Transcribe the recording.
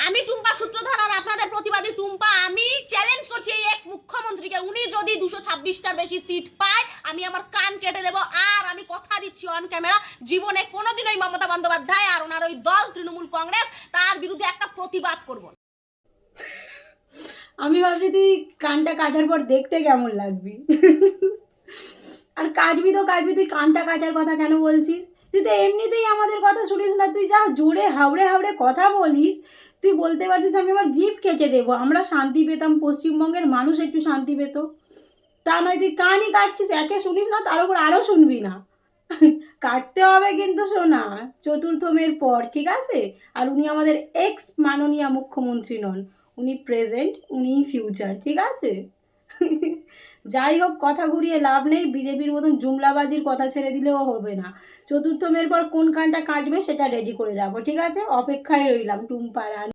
আমি টুম্পা সূত্রধর আর আপনাদের প্রতিবাদী টুম্পা, আমি চ্যালেঞ্জ করছি এই এক্স মুখ্যমন্ত্রীকে, উনি যদি 226টার বেশি সিট পায় আমি আমার কান কেটে দেব। আর আমি কথা দিচ্ছি অন ক্যামেরা, জীবনে কোনোদিনই মমতা বন্দ্যোপাধ্যায় আর ওনার ওই দল তৃণমূল কংগ্রেস তার বিরুদ্ধে একটা প্রতিবাদ করব। আমি ভাবছি তুই কানটা কাটার পর দেখতে কেমন লাগবি। আর কাটবি তো কাটবি, তুই কানটা কাটার কথা কেন বলছিস? তুই তো এমনিতেই আমাদের কথা শুনিস না, তুই যা জোরে হাওড়ে হাওড়ে কথা বলিস। তুই বলতে পারছিস আমি আমার জিভ কেটে দেবো, আমরা শান্তি পেতাম, পশ্চিমবঙ্গের মানুষ একটু শান্তি পেত। তা নয় তুই কানই কাটছিস, একে শুনিস না তার উপর আরও শুনবি না। কাটতে হবে কিন্তু শোনা, চতুর্থমের পর, ঠিক আছে? আর উনি আমাদের এক্স মাননীয় মুখ্যমন্ত্রী নন, উনি প্রেজেন্ট, উনি ফিউচার, ঠিক আছে? যাই হোক, কথা ঘুরিয়ে লাভ নেই, বিজেপির মতন জুমলাবাজির কথা ছেড়ে দিলেও হবে না। চতুর্থমের পর কোন কানটা কাটবে সেটা রেডি করে রাখো, ঠিক আছে? অপেক্ষায় রইলাম টুম্পা রানী।